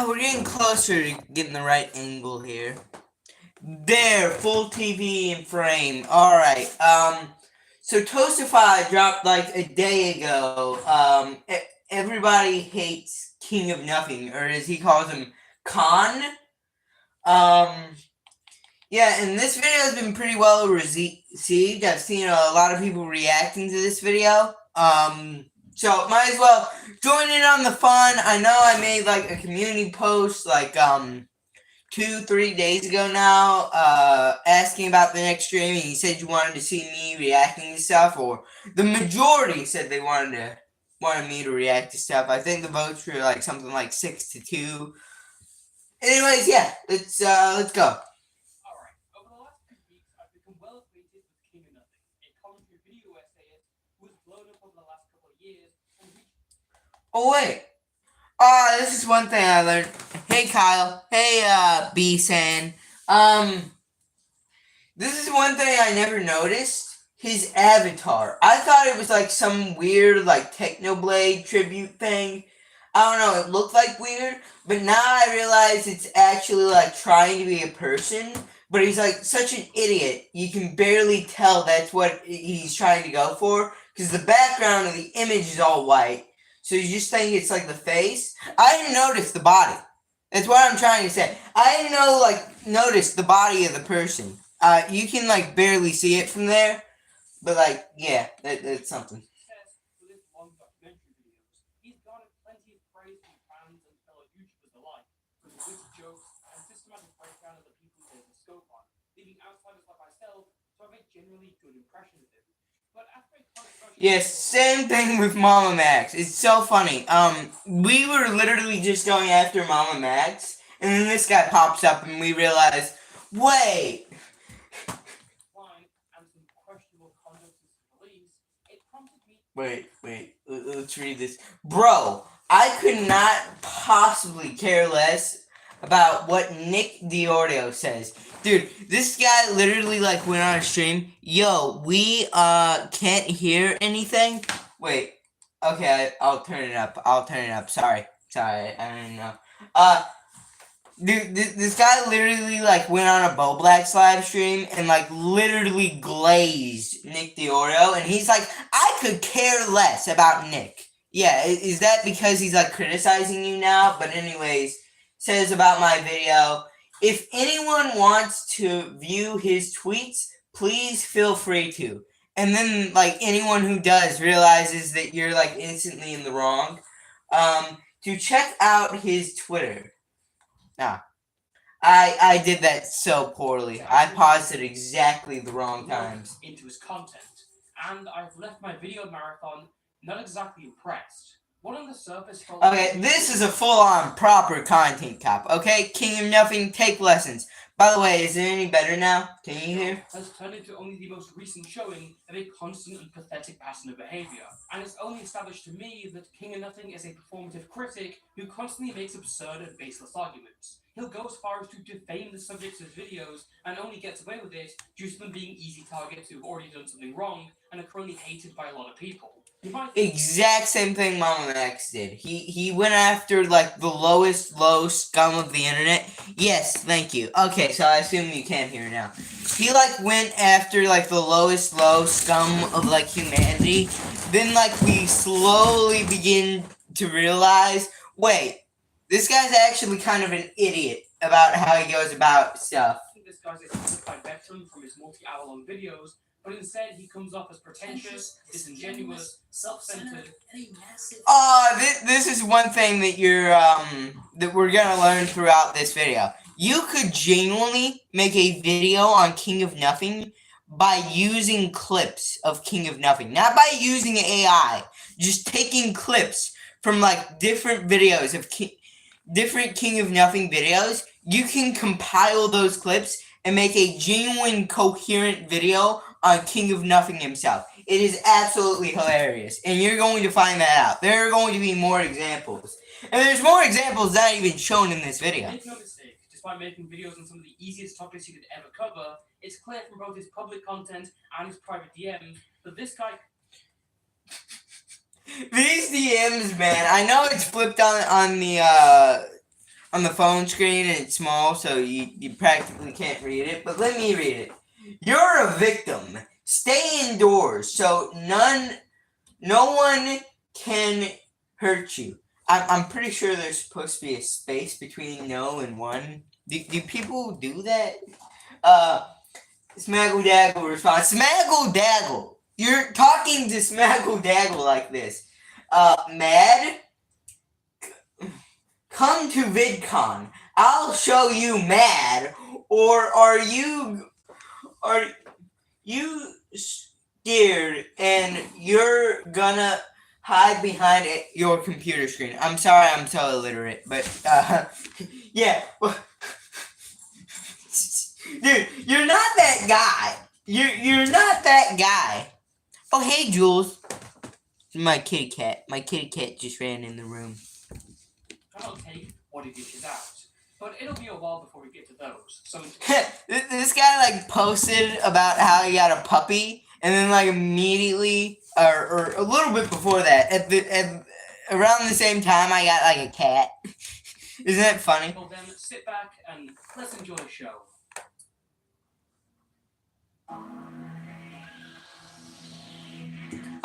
we're getting closer to getting the right angle here. There, full TV in frame. Alright, so Toastify dropped like a day ago. Everybody hates King of Nothing, or as he calls him, Khan. Yeah, and this video has been pretty well received. I've seen a lot of people reacting to this video. So might as well join in on the fun. I know I made like a community post like 2-3 days ago now, asking about the next stream, and you said you wanted to see me reacting to stuff, or the majority said they wanted me to react to stuff. I think the votes were like something like 6-2. Anyways, yeah, let's go. Oh wait. This is one thing I learned. Hey Kyle. Hey B-San. This is one thing I never noticed. His avatar. I thought it was like some weird like Technoblade tribute thing. I don't know, it looked like weird, but now I realize it's actually like trying to be a person, but he's like such an idiot. You can barely tell that's what he's trying to go for, because the background of the image is all white. So you just think it's like the face. I didn't notice the body. That's what I'm trying to say. I didn't notice the body of the person. You can like barely see it from there, but like yeah, that's something. Yes, same thing with Mama Max. It's so funny. We were literally just going after Mama Max, and then this guy pops up, and we realize, wait. Wait. Let's read this. Bro, I could not possibly care less about what Nick Diorio says. Dude, this guy literally like went on a stream. Yo, we can't hear anything. Wait. Okay, I'll turn it up. Sorry, I don't know. Dude, this guy literally like went on a Bo Blacks live stream and like literally glazed Nick Diorio, and he's like, I could care less about Nick. Yeah, is that because he's like criticizing you now? But anyways, says about my video, if anyone wants to view his tweets, please feel free to. And then like anyone who does realizes that you're like instantly in the wrong. To check out his Twitter. Nah. I did that so poorly. I paused at exactly the wrong times. Into his content, and I've left my video marathon not exactly impressed. What on the surface? Okay, this is a full-on proper content cop. Okay, King of Nothing, take lessons. By the way, is it any better now? Can you hear? Has turned into only the most recent showing of a constant and pathetic pattern of behavior, and it's only established to me that King of Nothing is a performative critic who constantly makes absurd and baseless arguments. He'll go as far as to defame the subjects of videos and only gets away with it due to them being easy targets who've already done something wrong and are currently hated by a lot of people. Exact same thing Mama Max did. He went after like the lowest low scum of the internet. Yes, thank you. Okay, so I assume you can hear now. He like went after like the lowest low scum of like humanity. Then like we slowly begin to realize, wait, this guy's actually kind of an idiot about how he goes about stuff. This guy's a qualified veteran from his multi-hour-long videos, but instead he comes off as pretentious, disingenuous, self-centered, this is one thing that you're that we're gonna learn throughout this video. You could genuinely make a video on King of Nothing by using clips of King of Nothing, not by using AI. Just taking clips from like different videos of different King of Nothing videos. You can compile those clips and make a genuine, coherent video on King of Nothing himself. It is absolutely hilarious, and you're going to find that out. There are going to be more examples, and there's more examples not even shown in this video. Make no mistake, despite making videos on some of the easiest topics you could ever cover, it's clear from both his public content and his private DMs that this guy... These DMs, man, I know it's flipped on the on the phone screen and it's small, so you practically can't read it. But let me read it. You're a victim. Stay indoors so no one can hurt you. I'm pretty sure there's supposed to be a space between no and one. Do people do that? Smaggle Daggle responds. Smaggle Daggle! You're talking to Smaggle Daggle like this. Mad? Come to VidCon. I'll show you mad. Or are you scared and you're gonna hide behind your computer screen? I'm sorry I'm so illiterate, but yeah. Dude, you're not that guy. You're not that guy. Oh, hey, Jules. My kitty cat. My kitty cat just ran in the room. I'll take what he dishes out. But it'll be a while before we get to those. So this guy like posted about how he got a puppy, and then like immediately, or a little bit before that, around the same time, I got like a cat. Isn't that funny? Well then, sit back and let's enjoy the show.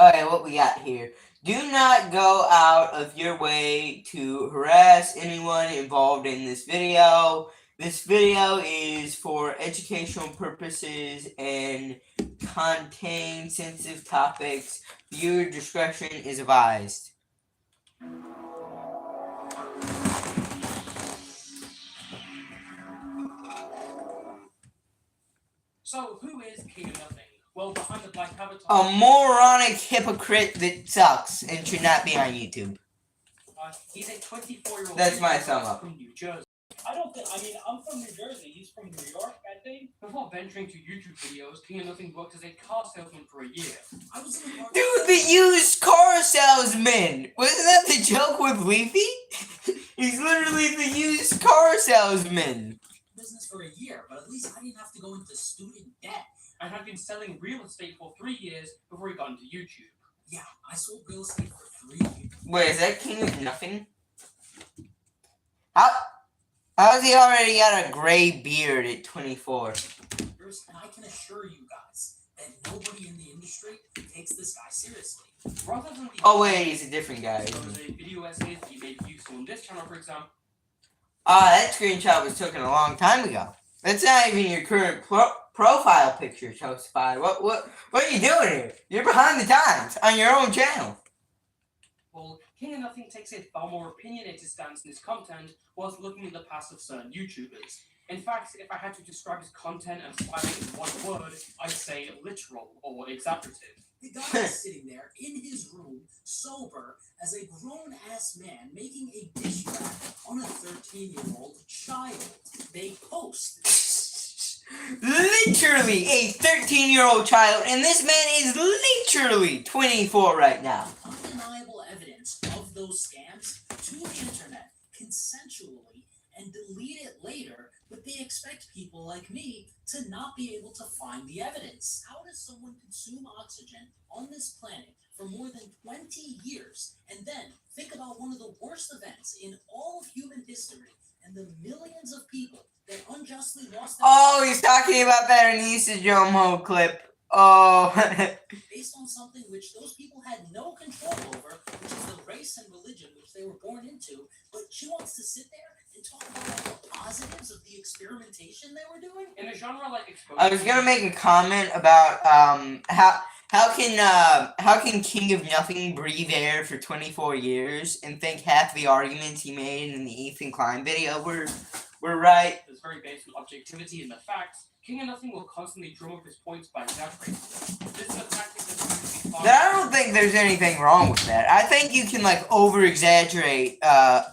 Okay, what we got here? Do not go out of your way to harass anyone involved in this video. This video is for educational purposes and contain sensitive topics. Viewer discretion is advised. So, who is King of Nothing? Well, behind the black avatar... A moronic hypocrite that sucks and should not be on YouTube. He's a 24-year-old... That's my sum up. From New Jersey. I'm from New Jersey. He's from New York, I think. Before venturing to YouTube videos, King of Nothing worked as a car salesman for a year. I was in the car. Dude, the used car salesman! Wasn't that the joke with Leafy? He's literally the used car salesman. Business for a year, but at least I didn't have to go into student debt. And had been selling real estate for 3 years before he got into YouTube. Yeah, I sold real estate for 3 years. Wait, is that King of Nothing? How's he already got a gray beard at 24? And I can assure you guys that nobody in the industry takes this guy seriously. Rather than the... Oh wait, he's a different guy. So the video essays that he made useful on this channel, for example. That screenshot was taken a long time ago. That's not even your current profile picture, Toastify. What are you doing here? You're behind the times on your own channel. Well, King of Nothing takes a far more opinionated stance in his content whilst looking at the past of certain YouTubers. In fact, if I had to describe his content and style in one word, I'd say literal or exaggerative. The guy is sitting there in his room, sober, as a grown-ass man making a diss track on a 13-year-old child. They post. Literally a 13-year-old child, and this man is literally 24 right now. Undeniable evidence of those scams to the internet consensually and delete it later, but they expect people like me to not be able to find the evidence. How does someone consume oxygen on this planet for more than 20 years and then think about one of the worst events in all of human history and the millions of people that unjustly lost their Oh, he's talking about that Anissa Jomo clip. Oh. based on something which those people had no control over, which is the race and religion which they were born into, but she wants to sit there and talk about all the positives of the experimentation they were doing? In a genre like exposure... I was gonna make a comment about how can King of Nothing breathe air for 24 years and think half the arguments he made in the Ethan Klein video were right? It's very based on objectivity and the facts. King of Nothing will constantly drum up his points by exaggerating. This is a tactic that's going to be fun. I don't think there's anything wrong with that. I think you can like over exaggerate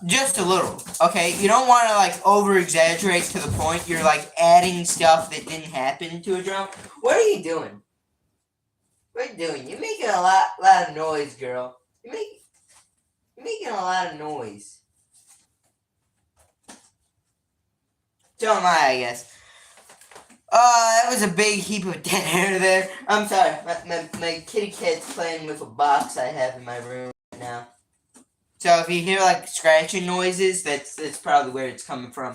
just a little. Okay, you don't want to like over exaggerate to the point you're like adding stuff that didn't happen to a drum. What are you doing? What are you doing? You're making a lot of noise, girl. You're making a lot of noise. So am I guess. That was a big heap of dead hair there. I'm sorry. My kitty cat's playing with a box I have in my room right now. So if you hear like scratching noises, that's probably where it's coming from.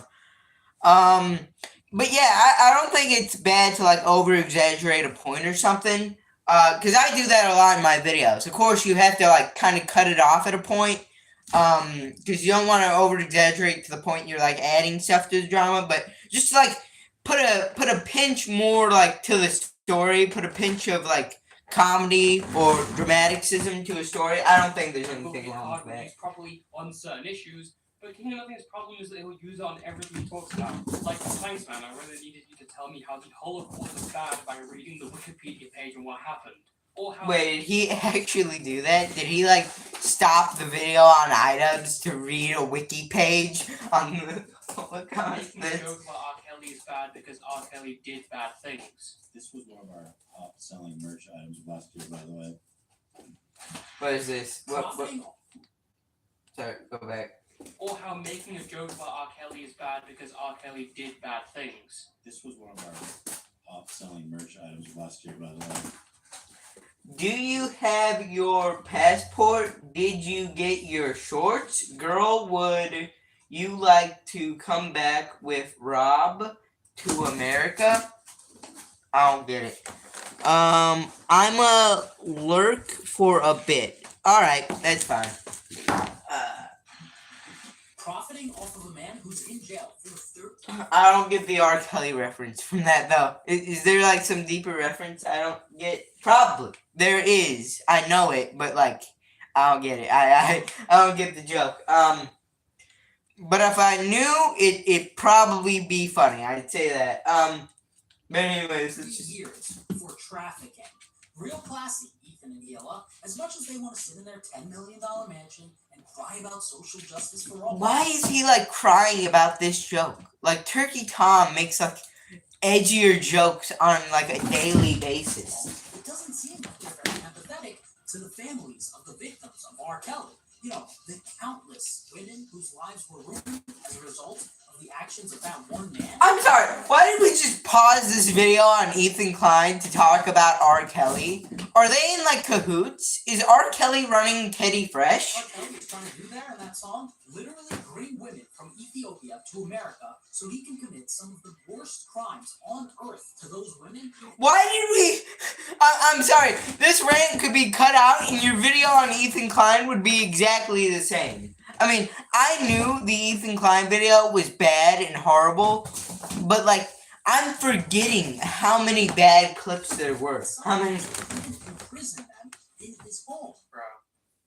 But yeah, I don't think it's bad to like over exaggerate a point or something. Because I do that a lot in my videos. Of course, you have to like kind of cut it off at a point. Because you don't want to over exaggerate to the point you're like adding stuff to the drama, but just like put a pinch more like to the story, put a pinch of like comedy or dramaticism to a story. I don't think there's anything wrong with that. Use properly on certain issues, but King of Nothing's problem is that it will use it on everything he talks about. Like Thanks Man, I really needed you to tell me how the Holocaust was bad by reading the Wikipedia page and what happened. Or how Wait, did he actually do that? Did he like stop the video on iDubbbz to read a wiki page on the Holocaust? making a joke about R. Kelly is bad because R. Kelly did bad things. This was one of our top selling merch items of last year, by the way. What is this? What? Profiting Sorry, go back. Or how making a joke about R. Kelly is bad because R. Kelly did bad things. This was one of our top selling merch items of last year, by the way. Do you have your passport? Did you get your shorts? Girl, would you like to come back with Rob to America? I don't get it. I'm a lurk for a bit. Alright, that's fine. profiting off of a man who's in jail for 13. I don't get the R. Kelly reference from that though. Is there like some deeper reference I don't get? Probably. There is. I know it, but like I don't get it. I don't get the joke. But if I knew it'd probably be funny. I'd say that. But anyways, it's 3 just years for trafficking. Real classy, Ethan and Hila. As much as they want to sit in their $10 million mansion and cry about social justice for all. why is he like crying about this joke? Like Turkey Tom makes like edgier jokes on like a daily basis. It doesn't seem like they're very empathetic to the families of the victims of R. Kelly. You know, the countless women whose lives were ruined as a result of the actions of that one man. I'm sorry, why did we just pause this video on Ethan Klein to talk about R. Kelly? Are they in like cahoots? Is R. Kelly running Teddy Fresh? R. Kelly is trying to do there in that song, literally bring women from Ethiopia to America so he can commit some of the worst crimes on earth to those women. Why did we... I'm sorry, this rant could be cut out and your video on Ethan Klein would be exactly the same. I mean, I knew the Ethan Klein video was bad and horrible, but like, I'm forgetting how many bad clips there were. How many... Imprison them in his home. Bro,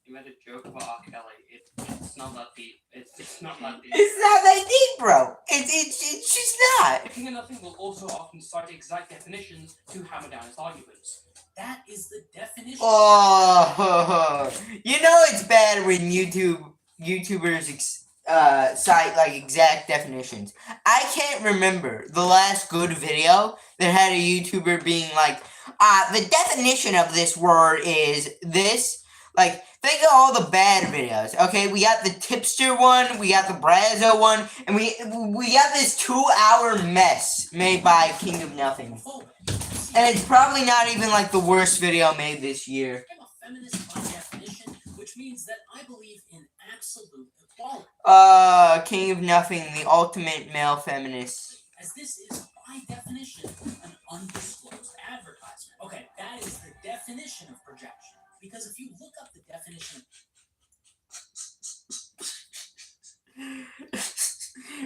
you made a joke about R. Kelly. It's not that deep. It's not that deep. It's not that deep, bro. It's just not. King of Nothing will also often cite exact definitions to hammer down his arguments. That is the definition. Oh, you know it's bad when YouTubers cite like exact definitions. I can't remember the last good video that had a YouTuber being like, the definition of this word is this. Like, think of all the bad videos. Okay, we got the tipster one, we got the Brazo one, and we got this 2-hour mess made by King of Nothing. And it's probably not even like the worst video made this year. I'm a feminist by definition, which means that I believe in absolute equality. King of Nothing, the ultimate male feminist. As this is, by definition, an undisclosed advertisement. Okay, that is the definition of projection. Because if you look up the definition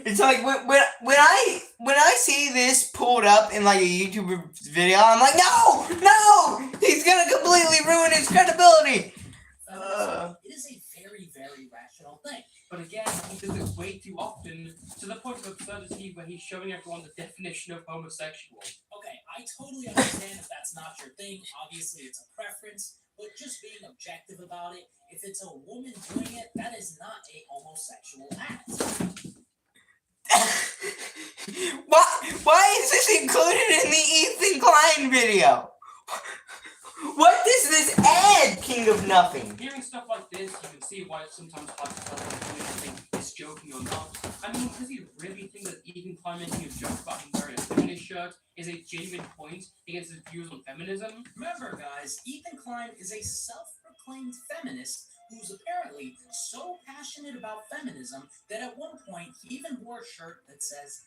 It's like when I see this pulled up in like a YouTuber video, I'm like, no, he's gonna completely ruin his credibility. it is a very, very rational thing. But again, he does it way too often, to the point of absurdity where he's showing everyone the definition of homosexual. Okay, I totally understand if that's not your thing. Obviously, it's a preference. But just being objective about it, if it's a woman doing it, that is not a homosexual act. Why is this included in the Ethan Klein video? What does this add, King of Nothing? Hearing stuff like this, you can see why it's sometimes hard to tell if King of Nothing is joking or not. I mean, does he really think that Ethan Klein making a joke about him wearing a feminist shirt is a genuine point against his views on feminism? Remember, guys, Ethan Klein is a self-proclaimed feminist who's apparently so passionate about feminism that at one point he even wore a shirt that says,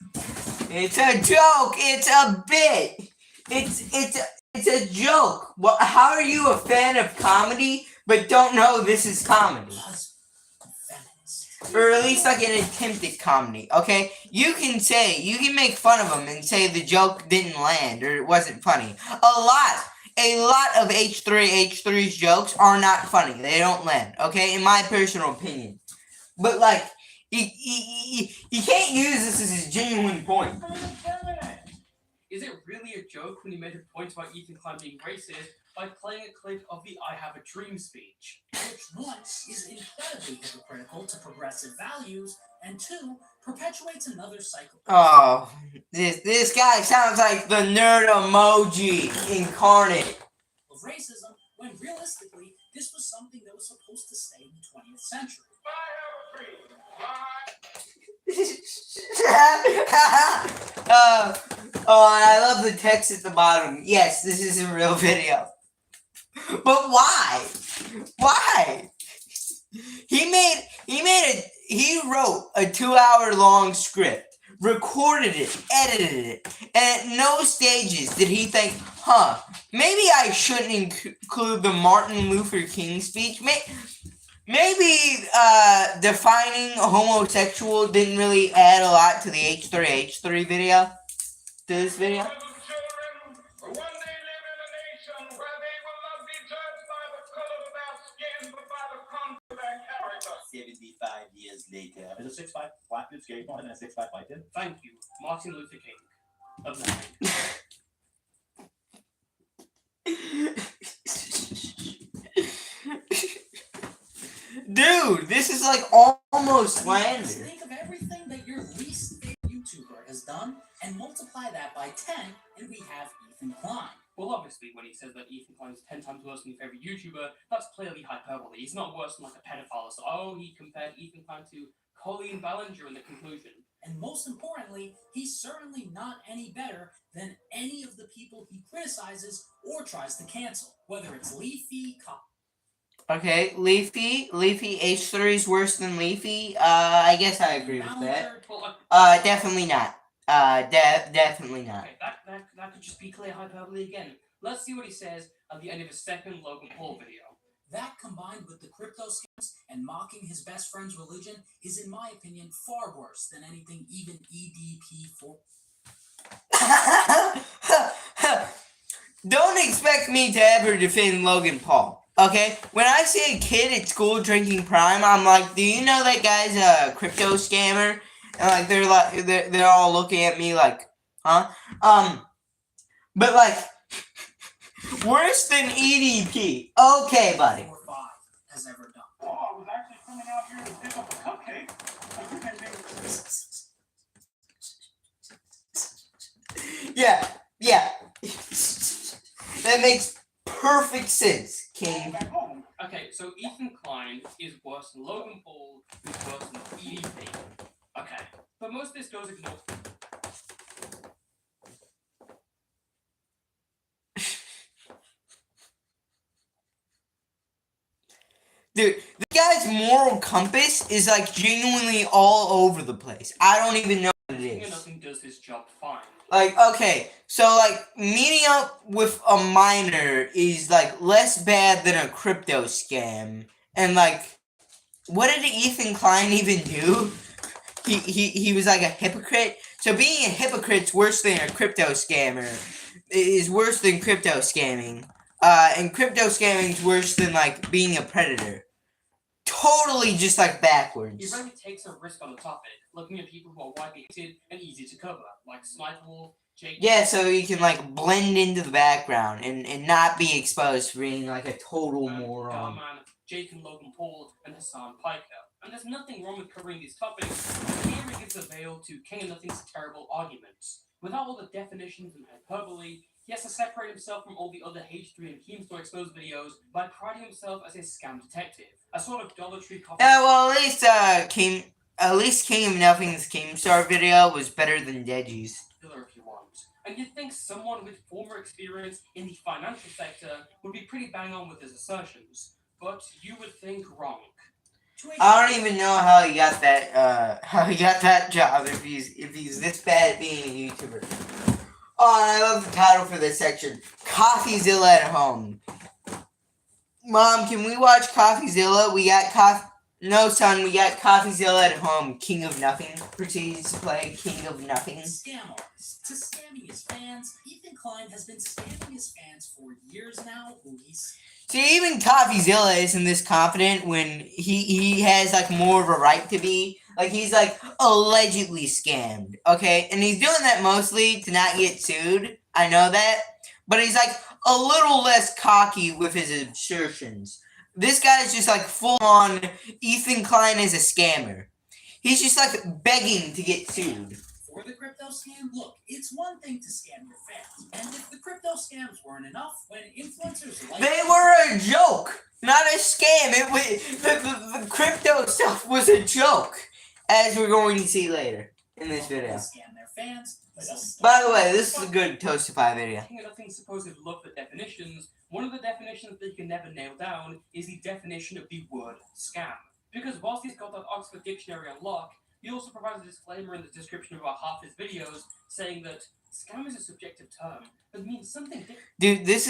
It's a joke. It's a bit. It's a joke. Well, how are you a fan of comedy but don't know this is comedy? "Husband, feminist." Or at least like an attempt at comedy, okay? You can make fun of them and say the joke didn't land or it wasn't funny. A lot of H3's jokes are not funny. They don't land, okay? In my personal opinion. But like, you can't use this as a genuine point. Is it really a joke when you made a point about Ethan Klein being racist by playing a clip of the I Have a Dream speech? Which one is incredibly hypocritical to progressive values, and two, perpetuates another cycle. Oh, this guy sounds like the nerd emoji incarnate. Of racism, when realistically, this was something that was supposed to stay in the 20th century. I love the text at the bottom. Yes, this is a real video. But why? Why? He wrote a 2-hour long script, recorded it, edited it, and at no stages did he think, maybe I shouldn't include the Martin Luther King speech. Maybe defining homosexual didn't really add a lot to the H3 video. To this video. 75 years later. Is a 6'5" black dude scary more than a 6'5" white dude? Thank you, Martin Luther King. Of Dude, this is like almost slander. Think of everything that your least favorite YouTuber has done and multiply that by 10, and we have Ethan Klein. Well, obviously, when he says that Ethan Klein is 10 times worse than your favorite YouTuber, that's clearly hyperbole. He's not worse than like a pedophile. So, he compared Ethan Klein to Colleen Ballinger in the conclusion. And most importantly, he's certainly not any better than any of the people he criticizes or tries to cancel, whether it's Leafy, Okay, Leafy H3 is worse than Leafy. I guess I agree with that. Definitely not. Definitely not. Okay, that could just be clear hyperbole again. Let's see what he says at the end of his second Logan Paul video. That, combined with the crypto scams and mocking his best friend's religion, is, in my opinion, far worse than anything even EDP4. Don't expect me to ever defend Logan Paul, okay? When I see a kid at school drinking Prime, I'm like, do you know that guy's a crypto scammer? And like they're all looking at me like, huh? But like, worse than EDP. Okay, buddy. 4-5 has ever done. Oh, I was actually coming out here to pick up a cupcake. Yeah. That makes perfect sense, King. Okay, so Ethan Klein is worse than Logan Paul, who's worse than EDP. Okay, but most of this goes ignored. Dude, this guy's moral compass is like genuinely all over the place. I don't even know what it King of is. Nothing does his job fine. Like, okay, so like meeting up with a minor is like less bad than a crypto scam. And like, what did Ethan Klein even do? He was like a hypocrite. So being a hypocrite's worse than a crypto scammer. Is worse than crypto scamming. And crypto scamming is worse than like being a predator. Totally just like He backwards. really takes a risk on the topic, looking at people who are widely hated and easy to cover, like Sniper Wolf, Jake. Yeah, so you can like blend into the background and not be exposed for being like a total moron. Garman, Jake and Logan Paul, and Hassan Piker. And there's nothing wrong with covering these topics, but here he gives a veil to King of Nothing's terrible arguments. Without all the definitions and hyperbole, he has to separate himself from all the other H3 and Keemstar exposed videos by priding himself as a scam detective, a sort of Dollar Tree copy. Yeah, well, at least King of Nothing's Keemstar video was better than Deji's. If you want. And you'd think someone with former experience in the financial sector would be pretty bang on with his assertions. but you would think wrong. I don't even know how he got that job if he's this bad at being a YouTuber. Oh, and I love the title for this section. CoffeeZilla at home. Mom, can we watch CoffeeZilla? No, son, we got CoffeeZilla at home. King of Nothing proceeds to play King of Nothing. Scam artist. To scamming his fans, Ethan Klein has been scamming his fans for years now. See, even CoffeeZilla isn't this confident when he has, like, more of a right to be. Like, he's, like, allegedly scammed, okay? And he's doing that mostly to not get sued. I know that. But he's, like, a little less cocky with his assertions. This guy's just, like, full-on Ethan Klein is a scammer. He's just, like, begging to get sued. For the crypto scam, look, it's one thing to scam your fans. And if the crypto scams weren't enough, when influencers like... They were a joke, not a scam. It was, the crypto stuff was a joke, as we're going to see later in this video. Scam their fans. By the way, this is a good Toastify video. King of Nothing's supposed love for definitions. One of the definitions that you can never nail down is the definition of the word scam. Because whilst he's got that Oxford Dictionary on lock, he also provides a disclaimer in the description of about half his videos saying that scam is a subjective term that means something different. Dude, this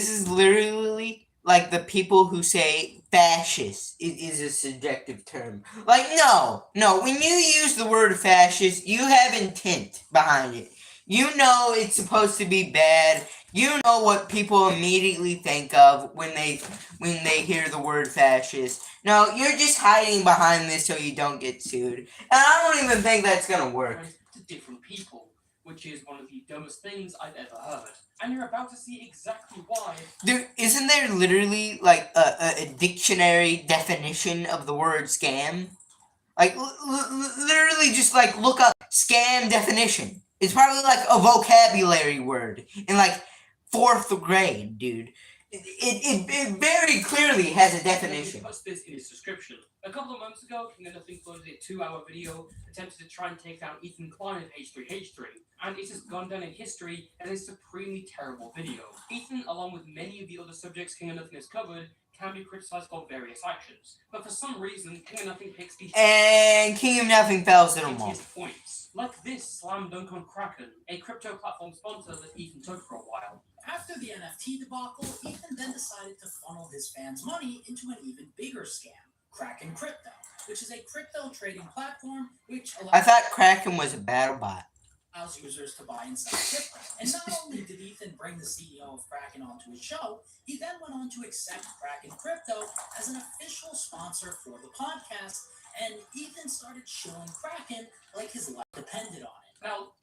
is literally like the people who say fascist is a subjective term. Like, no, when you use the word fascist, you have intent behind it. You know it's supposed to be bad. You know what people immediately think of when they hear the word fascist. No, you're just hiding behind this so you don't get sued. And I don't even think that's gonna work. To different people, which is one of the dumbest things I've ever heard. And you're about to see exactly why. Dude, isn't there literally like a dictionary definition of the word scam? Like literally just like look up scam definition. It's probably like a vocabulary word in like 4th grade, dude. It very clearly has a definition. He puts this in his description. A couple of months ago, King of Nothing uploaded a 2-hour video attempting to try and take down Ethan Klein of H3H3, and it has gone down in history as a supremely terrible video. Ethan, along with many of the other subjects King of Nothing has covered, can be criticized for various actions, but for some reason, King of Nothing picks the and King of Nothing fails to them all. Points, like this slam dunk on Kraken, a crypto platform sponsor that Ethan took for a while. After the NFT debacle, Ethan then decided to funnel his fans' money into an even bigger scam, Kraken Crypto, which is a crypto trading platform which I thought Kraken was a battle bot. Allows users to buy and sell crypto. And not only did Ethan bring the CEO of Kraken onto his show, he then went on to accept Kraken Crypto as an official sponsor for the podcast, and Ethan started shilling Kraken like his life depended on it. Now,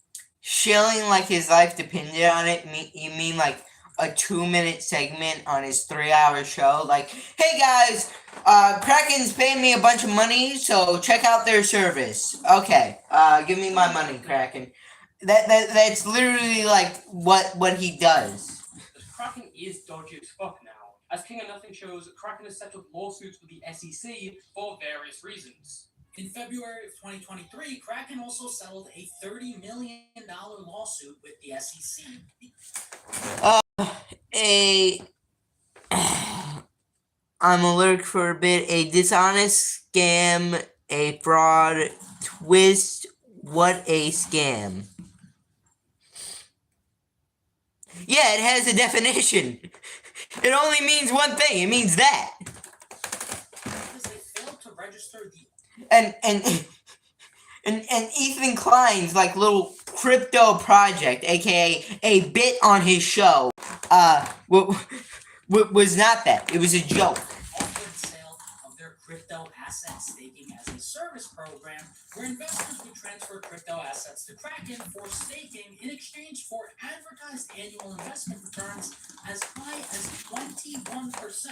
shilling like his life depended on it? You mean like a 2-minute segment on his 3-hour show? Like, hey guys, Kraken's paying me a bunch of money, so check out their service. Okay, give me my money, Kraken. That's literally like what he does. Kraken is dodgy as fuck now. As King of Nothing shows, Kraken has set up lawsuits with the SEC for various reasons. In February of 2023, Kraken also settled a $30 million lawsuit with the SEC. I'm allergic for a bit. A dishonest scam, a fraud, twist. What a scam. Yeah, it has a definition. It only means one thing. It means that. Because they failed to register the... And Ethan Klein's like little crypto project, aka a bit on his show, was not that. It was a joke. Offered sale of their crypto asset staking as a service program where investors would transfer crypto assets to Kraken for staking in exchange for advertised annual investment returns as high as 21%.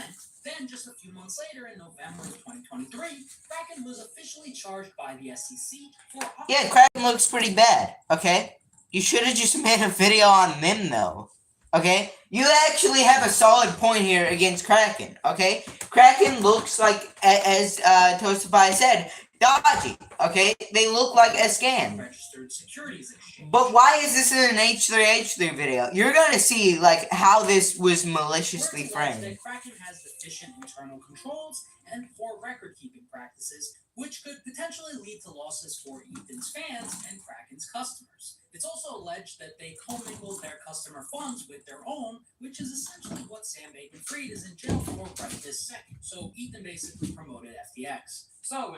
Then, just a few months later, in November of 2023, Kraken was officially charged by the SEC for... Yeah, Kraken looks pretty bad, okay? You should have just made a video on them, though, okay? You actually have a solid point here against Kraken, okay? Kraken looks like, as Toastify said, dodgy, okay? They look like a scam. Registered securities exchange. But why is this in an H3H3 video? You're gonna see, like, how this was maliciously framed. Kraken has the inefficient internal controls and poor record-keeping practices, which could potentially lead to losses for Ethan's fans and Kraken's customers. It's also alleged that they commingled their customer funds with their own, which is essentially what Sam Bankman-Fried is in jail for right this second. So Ethan basically promoted FTX. So,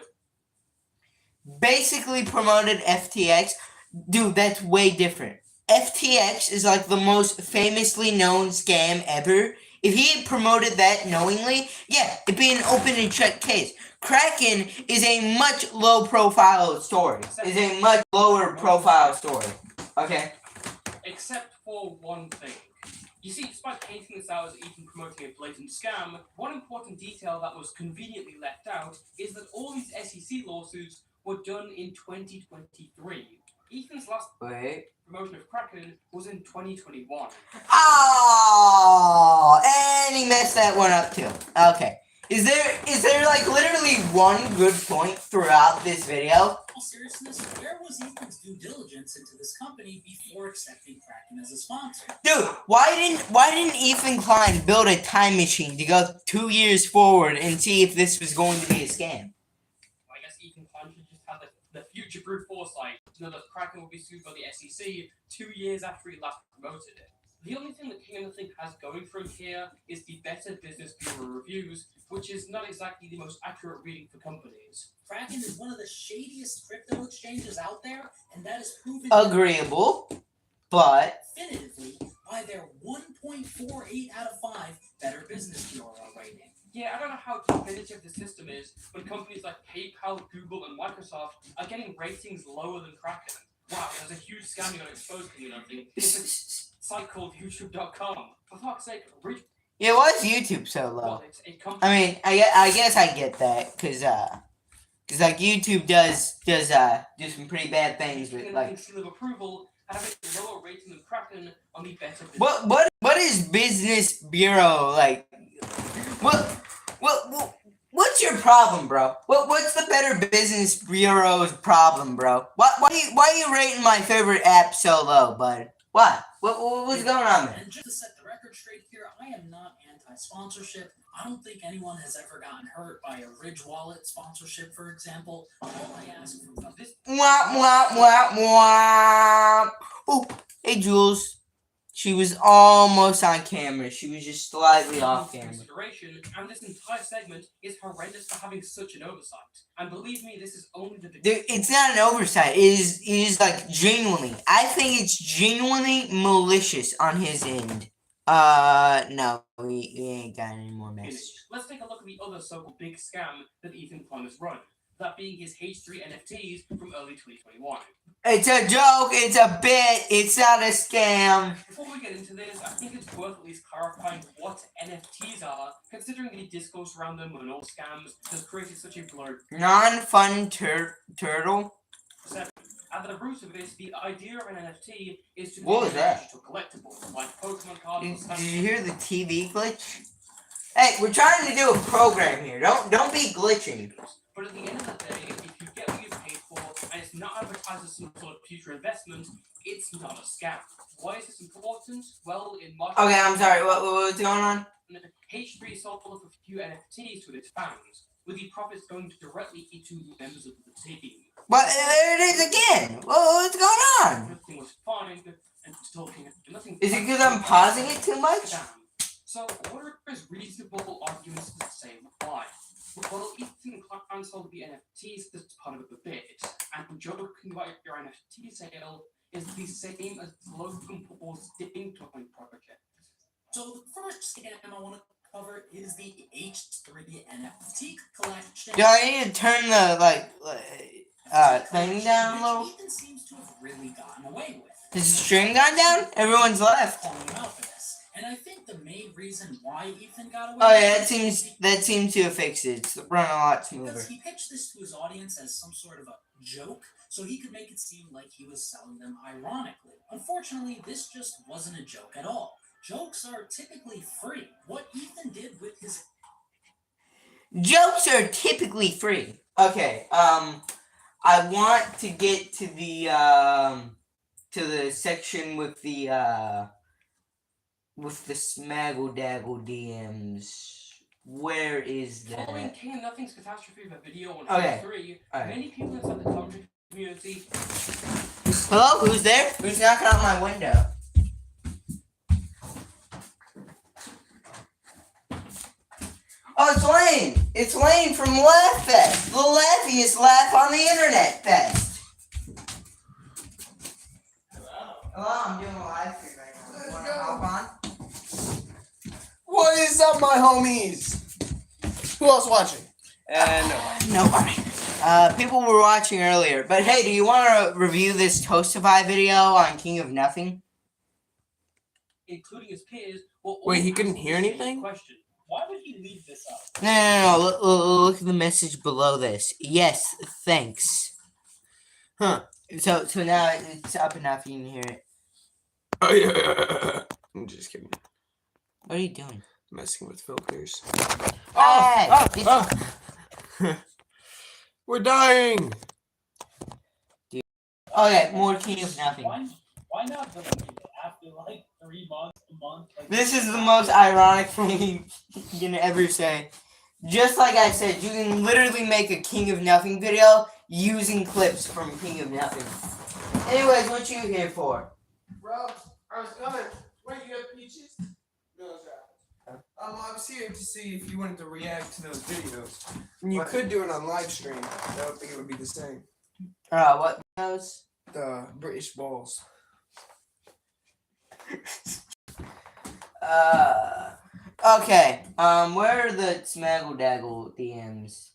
Basically promoted FTX. Dude, that's way different. FTX is like the most famously known scam ever. If he had promoted that knowingly, yeah, it'd be an open and shut case. Kraken is a much low profile story. Is a much lower profile story. Okay? except for one thing. You see, despite painting this out as Ethan promoting a blatant scam, one important detail that was conveniently left out is that all these SEC lawsuits were done in 2023. Ethan's last Wait. promotion of Kraken was in 2021. Oh, and he messed that one up too. Okay. Is there like literally one good point throughout this video? In all seriousness, where was Ethan's due diligence into this company before accepting Kraken as a sponsor? Dude, why didn't Ethan Klein build a time machine to go 2 years forward and see if this was going to be a scam? I guess Ethan Klein should just have the future-proof foresight to know that Kraken will be sued by the SEC 2 years after he last promoted it. The only thing that King of Nothing has going from here is the Better Business Bureau reviews, which is not exactly the most accurate reading for companies. Kraken is one of the shadiest crypto exchanges out there, and that is proven Agreeable, but definitively by their 1.48 out of 5 Better Business Bureau rating. Yeah, I don't know how definitive the system is when companies like PayPal, Google, and Microsoft are getting ratings lower than Kraken. Wow, there's a huge scam you got exposed, King of Nothing. It's a site called YouTube.com. For fuck's sake, read. yeah, why is YouTube so low? Well, it's a company. I mean, I guess I get that, cause like YouTube does do some pretty bad things with like. Seal of approval and have a lower rating than Kraken on the Better Business. What is Business Bureau like? What's your problem, bro? What's the Better Business Bureau's problem, bro? Why are you rating my favorite app so low, bud? Why? What's going on there? And just to set the record straight here, I am not anti-sponsorship. I don't think anyone has ever gotten hurt by a Ridge Wallet sponsorship, for example. All I ask from this Wah, wah, wah, wah. Oh, hey, Jules. She was almost on camera. She was just slightly off camera. Consideration, and this entire segment is horrendous for having such an oversight. And believe me, this is only the Dude, it's not an oversight. It is like genuinely. I think it's genuinely malicious on his end. No, we ain't got any more messages. Let's take a look at the other so-called big scam that Ethan Klein has run. That being his H3 NFTs from early 2021. It's a joke. It's a bit. It's not a scam. Before we get into this, I think it's worth at least clarifying what NFTs are, considering the discourse around them and all scams has created such a blurred Non-fun turtle. perception. At the root of this, the idea of an NFT is to What was that? digital collectibles like Pokemon cards. Did you hear the TV glitch? Hey, we're trying to do a program here. Don't be glitching. But at the end of the day, if you get what you paid for and it's not advertised as some sort of future investment, it's not a scam. Why is this important? Well, in March. Okay, I'm sorry. What's going on? H3 sold off a few NFTs to its fans, with the profits going directly into members of the team. But there it is again. What's going on? Everything was fine and talking. Nothing. Is it because I'm pausing it too much? So, what are his reasonable arguments to say why? Well, Ethan Klein sold the NFTs as part of the bid, and joking about your NFT sale is the same as Logan Paul's Dipping Toy project. So the first scam I want to cover is the H3 NFT collection. Do I need to turn the thing down a little? Which Ethan seems to have really gotten away with. Has the stream gone down? Everyone's left. Calling him out for this. And I think the main reason why Ethan got away Oh with yeah, this that seems to have fixed it. It's running a lot smoother. because he pitched this to his audience as some sort of a joke, so he could make it seem like he was selling them ironically. Unfortunately, this just wasn't a joke at all. Jokes are typically free. What Ethan did with his Jokes are typically free. Okay, I want to get to the section with the Smaggle Daggle DMs. Where is Following that? King of Nothing's catastrophe of a video on Okay. Q3, Alright. many people inside the commentary community Hello? Who's there? Who's knocking on my window? Oh, it's Lane! It's Lane from Laugh Fest! The laughiest laugh on the internet fest! Hello, I'm doing a live stream right now. You wanna hop on? What is up, my homies? Who else watching? Nobody. People were watching earlier. But hey, do you want to review this Toastify video on King of Nothing? including his peers, were all Wait, he couldn't asking hear the same anything? Question. Why would he leave this up? No. Look at the message below this. Yes, thanks. Huh. So now it's up enough. You can hear it. Oh, yeah. I'm just kidding. What are you doing? Messing with filters. Hey! We're dying. Okay, more King of Nothing. Why not delete it after like 3 months, a month? Like, This is the most ironic thing you can ever say. Just like I said, you can literally make a King of Nothing video using clips from King of Nothing. Anyways, what you here for? Bro, I was coming. Wait, you got peaches? No, sorry. I was here to see if you wanted to react to those videos. And you could do it on live stream. I don't think it would be the same. What videos? The British balls. Okay. Where are the Smaggle Daggle DMs?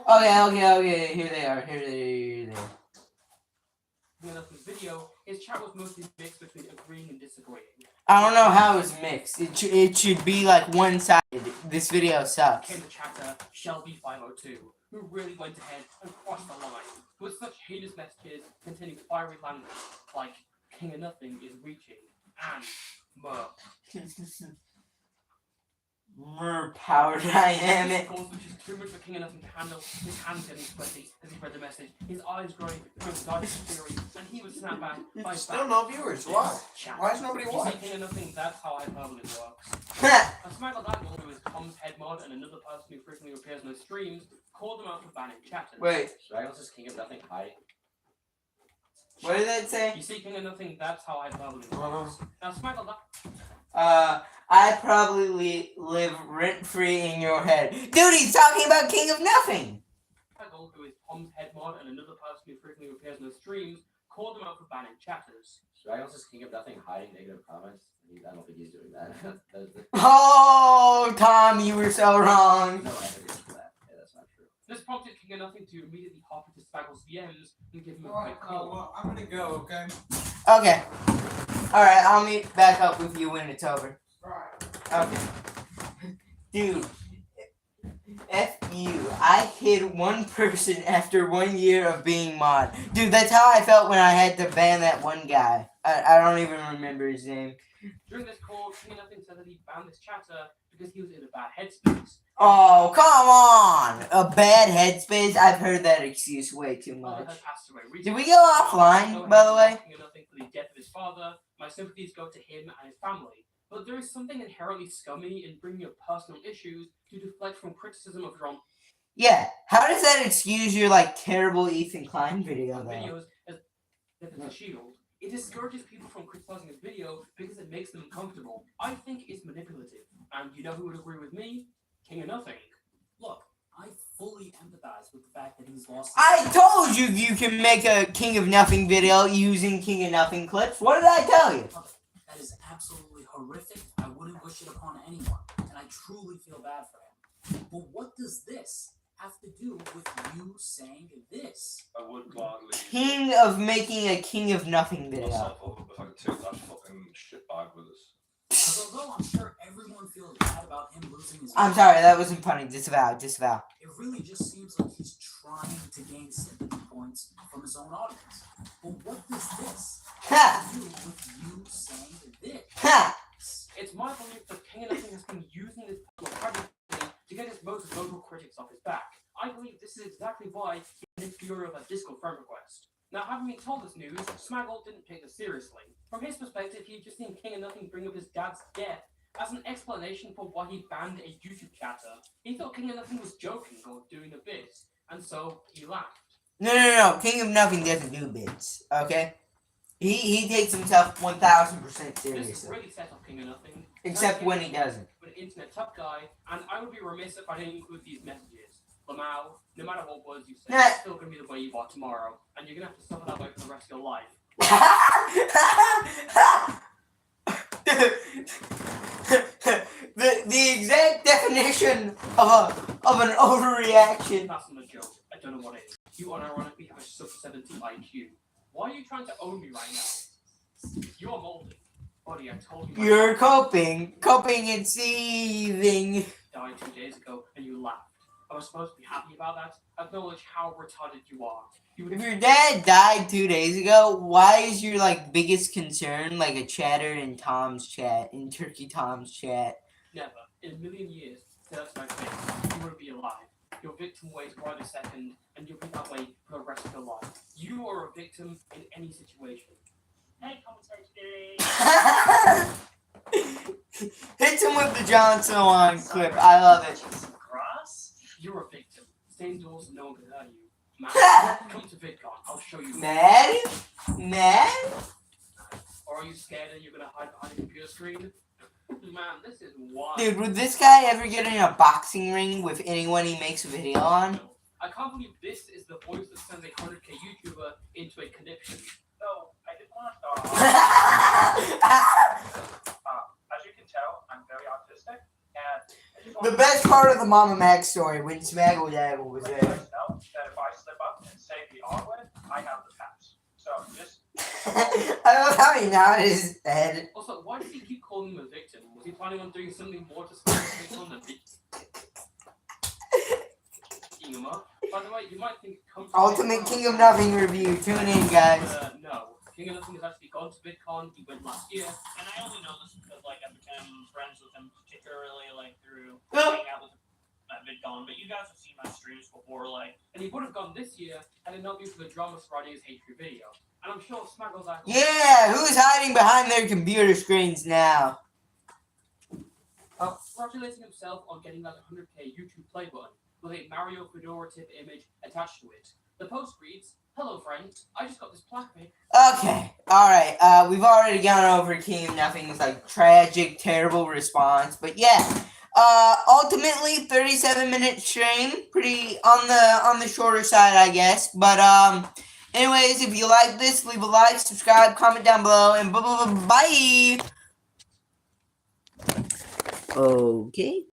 Okay. Here they are. In Nothing's video, his chat was mostly mixed between agreeing and disagreeing. I don't know how it's mixed. It should be like one-sided. This video sucks. Came the chatter Shelby502, who really went ahead and crossed the line with such heinous messages containing fiery language like King of Nothing is reaching and Mer power dynamic. Of course, which is too much for King of Nothing to handle. His hands getting sweaty as he read the message, his eyes growing from anxiety and fury, and he would snap back by Still no viewers. Why? Chat. Why is nobody You see, watching? King of Nothing, that's how hyperbole works. A Smaggle Daggle, who is Tom's head mod and another person who frequently appears in his streams, called them out for banning chatters. Wait, Straggles is King of Nothing hiding. what did that say? You see, King of Nothing, that's how hyperbole works. Now, Smaggle I probably live rent-free in your head. Dude, he's talking about King of Nothing! Daggle, who is Tom's head mod and another person who frequently appears in his streams, called them out for banning chatters. Straggles is King of Nothing hiding negative comments. I don't think he's doing that. Oh, Tom, you were so wrong. No evidence for that. Yeah, that's not true. This prompted King of Nothing to immediately hop into Spaggle's DMs and give him a quick call. well, I'm gonna go, okay? Okay. Alright, I'll meet back up with you when it's over. Alright. Okay. Dude. F you. I hid one person after 1 year of being mod. Dude, that's how I felt when I had to ban that one guy. I don't even remember his name. During this call, King of Nothing said that he banned this chatter because he was in a bad headspace. Oh, come on! A bad headspace? I've heard that excuse way too Father much. had passed away Did recently. we go offline, by the way? King of Nothing for the death of his father. My sympathies go to him and his family. But there is something inherently scummy in bringing up personal issues to deflect from criticism of your own Yeah, how does that excuse your, like, terrible Ethan Klein video, though? videos as if it's a shield. It discourages people from criticizing his video because it makes them uncomfortable. I think it's manipulative. And you know who would agree with me? King of Nothing. Look, I fully empathize with the fact that he's lost. I told you you can make a King of Nothing video using King of Nothing clips. What did I tell you? That is absolutely horrific. I wouldn't wish it upon anyone, and I truly feel bad for him. But what does this have to do with you saying this? I would gladly King of making a King of Nothing video. myself up if I could take that fucking shit bag with us. Because although I'm sure everyone feels bad about him losing his I'm sorry, that wasn't funny. Disavow. it really just seems like he's trying to gain sympathy points from his own audience. But what does this Ha! have to do with you saying this? Ha! It's my belief that King of Nothing has been using this personal tragedy to get his most vocal critics off his back. I believe this is exactly why he didn't fury of a Discord friend request. Now, having been told this news, Smaggle didn't take this seriously. From his perspective, he had just seen King of Nothing bring up his dad's death as an explanation for why he banned a YouTube chatter. He thought King of Nothing was joking or doing a bit, and so he laughed. No. King of Nothing doesn't do bits. Okay. He takes himself 1000% This seriously. really set off King of Nothing. Except when he doesn't. An internet tough guy, and I would be remiss if I didn't include these messages. Lamau, no matter what words you say, it's still gonna be the way you are tomorrow, and you're gonna have to suffer that way for the rest of your life. the exact definition of an overreaction. That's not a joke. I don't know what it is. You unironically have a sub 70 IQ. Why are you trying to own me right now? You are molded. Buddy, I told you. You're coping and seething. Died 2 days ago, and you laughed. I was supposed to be happy about that. Acknowledge how retarded you are. If your dad died 2 days ago, why is your biggest concern like a chatter in Tom's chat, in Turkey Tom's chat? Never, in a million years, say that to my face, you wouldn't be alive. Your victim waits right a second, and you'll be that way for the rest of your life. You are a victim in any situation. Hey, Hits him with the John Sohan clip. I love it. Grass? You're a victim. Stay indoors and no one can hurt you. Man, come to VidCon. I'll show you. Mad? Or are you scared that you're gonna hide behind a computer screen? Man, this is wild. Dude, would this guy ever get in a boxing ring with anyone he makes a video on? I can't believe this is the voice that sends a 100k YouTuber into a conniption. So, I did want to as you can tell, I'm very autistic, and I just The want best part of the Mama Max story when Smaggle Daggle was to let you there. guys know that if I slip up and say the R word, I have the pass. So, just I love how he nodded his head. Also, why does he keep calling him a victim? Was he planning on doing something more to spend on the picking him up? By the way, you might think it comes from Ultimate King of Nothing review. Tune in, guys. No. King of Nothing has actually gone to VidCon. He went last year. And I only know this because, I became friends with him, particularly, through Well- hanging out with him at VidCon. But you guys have seen my streams before, And he would have gone this year had it not been for the drama surrounding his H3 video. And I'm sure Smaggle's actually... Yeah, who's hiding behind their computer screens now? congratulating himself on getting that 100k YouTube play button with a Mario Fedora tip image attached to it. The post reads, "Hello friends, I just got this plaque pic." Okay, alright, we've already gone over King of Nothing's tragic, terrible response, but yeah. Ultimately 37-minute stream, pretty on the shorter side, I guess. But anyways, if you like this, leave a like, subscribe, comment down below, and bye. Okay.